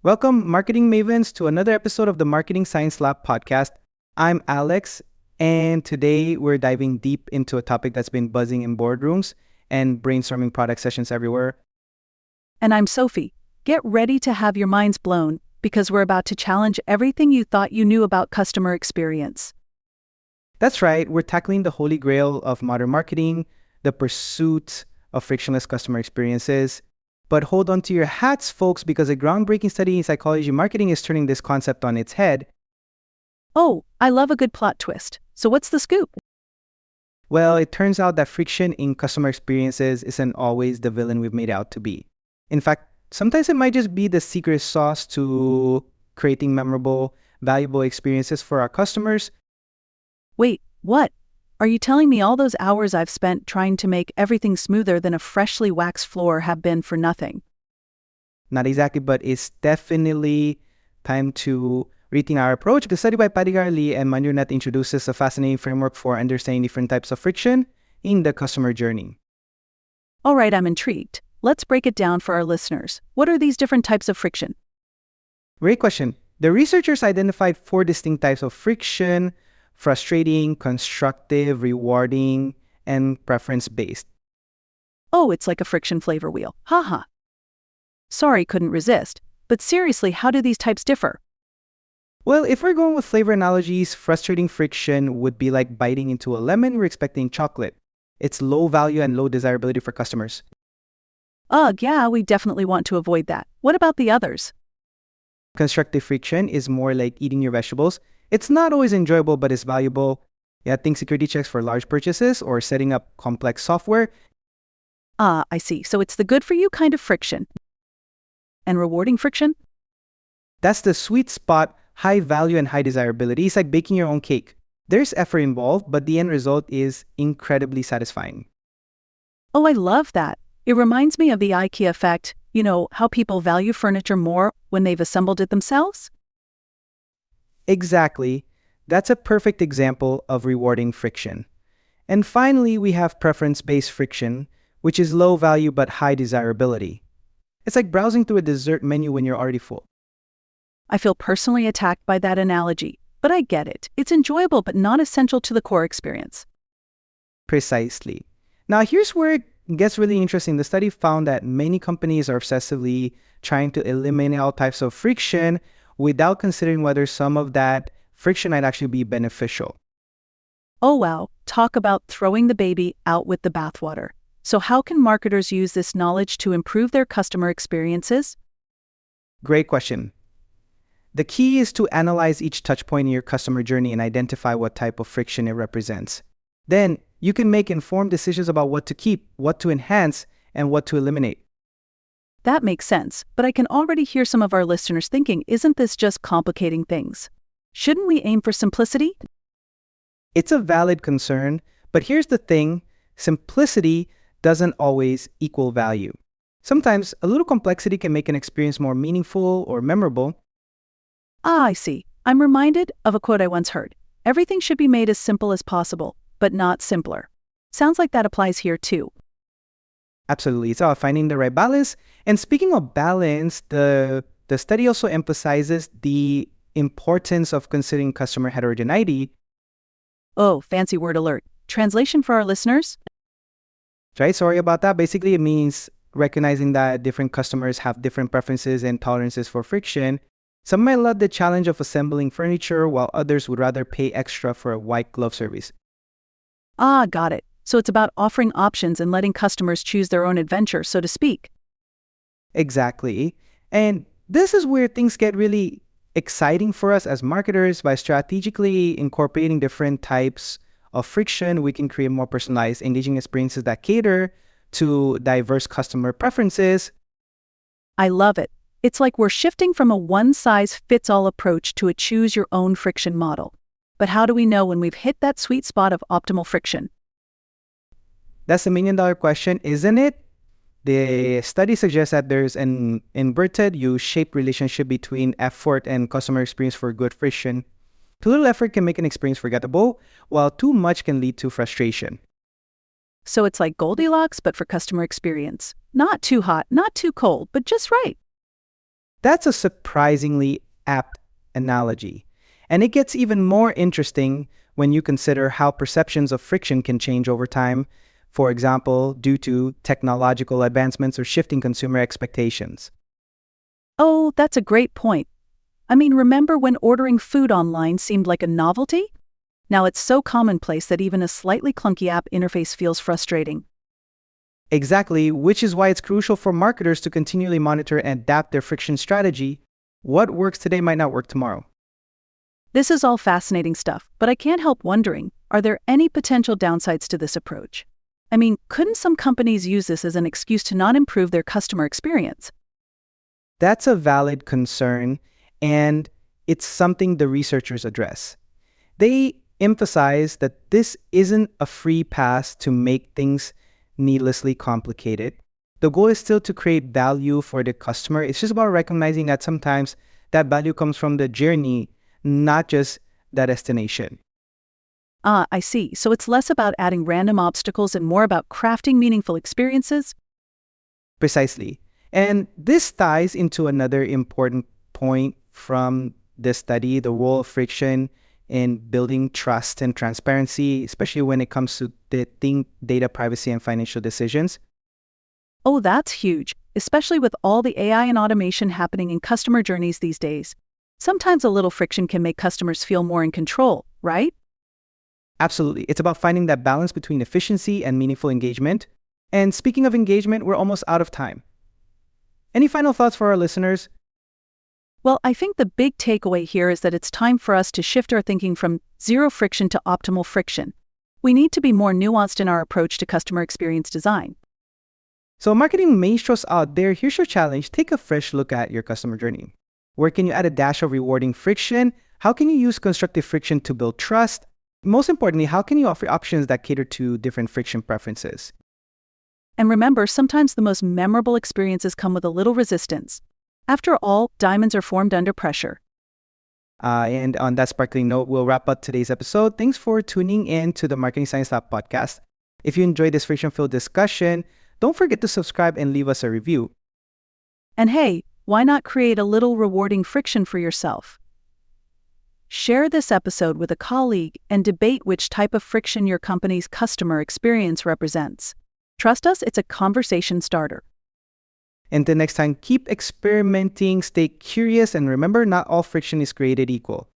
Welcome, marketing mavens, to another episode of the Marketing Science Lab podcast. I'm Alex, and today we're diving deep into a topic that's been buzzing in boardrooms and brainstorming product sessions everywhere. And I'm Sophie. Get ready to have your minds blown because we're about to challenge everything you thought you knew about customer experience. That's right, we're tackling the holy grail of modern marketing, the pursuit of frictionless customer experiences. But hold on to your hats, folks, because a groundbreaking study in psychology marketing is turning this concept on its head. Oh, I love a good plot twist. So what's the scoop? Well, it turns out that friction in customer experiences isn't always the villain we've made out to be. In fact, sometimes it might just be the secret sauce to creating memorable, valuable experiences for our customers. Wait, what? Are you telling me all those hours I've spent trying to make everything smoother than a freshly waxed floor have been for nothing? Not exactly, but it's definitely time to rethink our approach. The study by Padigar Lee and Manjunath introduces a fascinating framework for understanding different types of friction in the customer journey. All right, I'm intrigued. Let's break it down for our listeners. What are these different types of friction? Great question. The researchers identified 4 distinct types of friction: frustrating, constructive, rewarding, and preference-based. Oh, it's like a friction flavor wheel. Haha. Sorry, couldn't resist. But seriously, how do these types differ? Well, if we're going with flavor analogies, frustrating friction would be like biting into a lemon we're expecting chocolate. It's low value and low desirability for customers. Ugh, yeah, we definitely want to avoid that. What about the others? Constructive friction is more like eating your vegetables. It's not always enjoyable, but it's valuable. Yeah, think security checks for large purchases or setting up complex software. Ah, I see. So it's the good for you kind of friction. And rewarding friction? That's the sweet spot, high value and high desirability. It's like baking your own cake. There's effort involved, but the end result is incredibly satisfying. Oh, I love that. It reminds me of the IKEA effect. You know, how people value furniture more when they've assembled it themselves? Exactly. That's a perfect example of rewarding friction. And finally, we have preference-based friction, which is low value but high desirability. It's like browsing through a dessert menu when you're already full. I feel personally attacked by that analogy, but I get it. It's enjoyable but not essential to the core experience. Precisely. Now, here's where it gets really interesting. The study found that many companies are obsessively trying to eliminate all types of friction without considering whether some of that friction might actually be beneficial. Oh wow, talk about throwing the baby out with the bathwater. So how can marketers use this knowledge to improve their customer experiences? Great question. The key is to analyze each touchpoint in your customer journey and identify what type of friction it represents. Then you can make informed decisions about what to keep, what to enhance, and what to eliminate. That makes sense, but I can already hear some of our listeners thinking, isn't this just complicating things? Shouldn't we aim for simplicity? It's a valid concern, but here's the thing: simplicity doesn't always equal value. Sometimes a little complexity can make an experience more meaningful or memorable. Ah, I see. I'm reminded of a quote I once heard. Everything should be made as simple as possible, but not simpler. Sounds like that applies here too. Absolutely. It's about finding the right balance. And speaking of balance, the study also emphasizes the importance of considering customer heterogeneity. Oh, fancy word alert. Translation for our listeners? Right? Sorry about that. Basically, it means recognizing that different customers have different preferences and tolerances for friction. Some might love the challenge of assembling furniture, while others would rather pay extra for a white glove service. Ah, got it. So it's about offering options and letting customers choose their own adventure, so to speak. Exactly. And this is where things get really exciting for us as marketers. By strategically incorporating different types of friction, we can create more personalized, engaging experiences that cater to diverse customer preferences. I love it. It's like we're shifting from a one-size-fits-all approach to a choose-your-own friction model. But how do we know when we've hit that sweet spot of optimal friction? That's the million-dollar question, isn't it? The study suggests that there's an inverted U-shaped relationship between effort and customer experience for good friction. Too little effort can make an experience forgettable, while too much can lead to frustration. So it's like Goldilocks, but for customer experience. Not too hot, not too cold, but just right. That's a surprisingly apt analogy. And it gets even more interesting when you consider how perceptions of friction can change over time, for example, due to technological advancements or shifting consumer expectations. Oh, that's a great point. I mean, remember when ordering food online seemed like a novelty? Now it's so commonplace that even a slightly clunky app interface feels frustrating. Exactly, which is why it's crucial for marketers to continually monitor and adapt their friction strategy. What works today might not work tomorrow. This is all fascinating stuff, but I can't help wondering, are there any potential downsides to this approach? I mean, couldn't some companies use this as an excuse to not improve their customer experience? That's a valid concern, and it's something the researchers address. They emphasize that this isn't a free pass to make things needlessly complicated. The goal is still to create value for the customer. It's just about recognizing that sometimes that value comes from the journey, not just the destination. Ah, I see. So it's less about adding random obstacles and more about crafting meaningful experiences? Precisely. And this ties into another important point from this study, the role of friction in building trust and transparency, especially when it comes to data privacy and financial decisions. Oh, that's huge, especially with all the AI and automation happening in customer journeys these days. Sometimes a little friction can make customers feel more in control, right? Absolutely. It's about finding that balance between efficiency and meaningful engagement. And speaking of engagement, we're almost out of time. Any final thoughts for our listeners? Well, I think the big takeaway here is that it's time for us to shift our thinking from zero friction to optimal friction. We need to be more nuanced in our approach to customer experience design. So, marketing maestros out there, here's your challenge. Take a fresh look at your customer journey. Where can you add a dash of rewarding friction? How can you use constructive friction to build trust? Most importantly, how can you offer options that cater to different friction preferences? And remember, sometimes the most memorable experiences come with a little resistance. After all, diamonds are formed under pressure. And on that sparkling note, we'll wrap up today's episode. Thanks for tuning in to the Marketing Science Lab podcast. If you enjoyed this friction-filled discussion, don't forget to subscribe and leave us a review. And hey, why not create a little rewarding friction for yourself? Share this episode with a colleague and debate which type of friction your company's customer experience represents. Trust us, it's a conversation starter. Until next time, keep experimenting, stay curious, and remember, not all friction is created equal.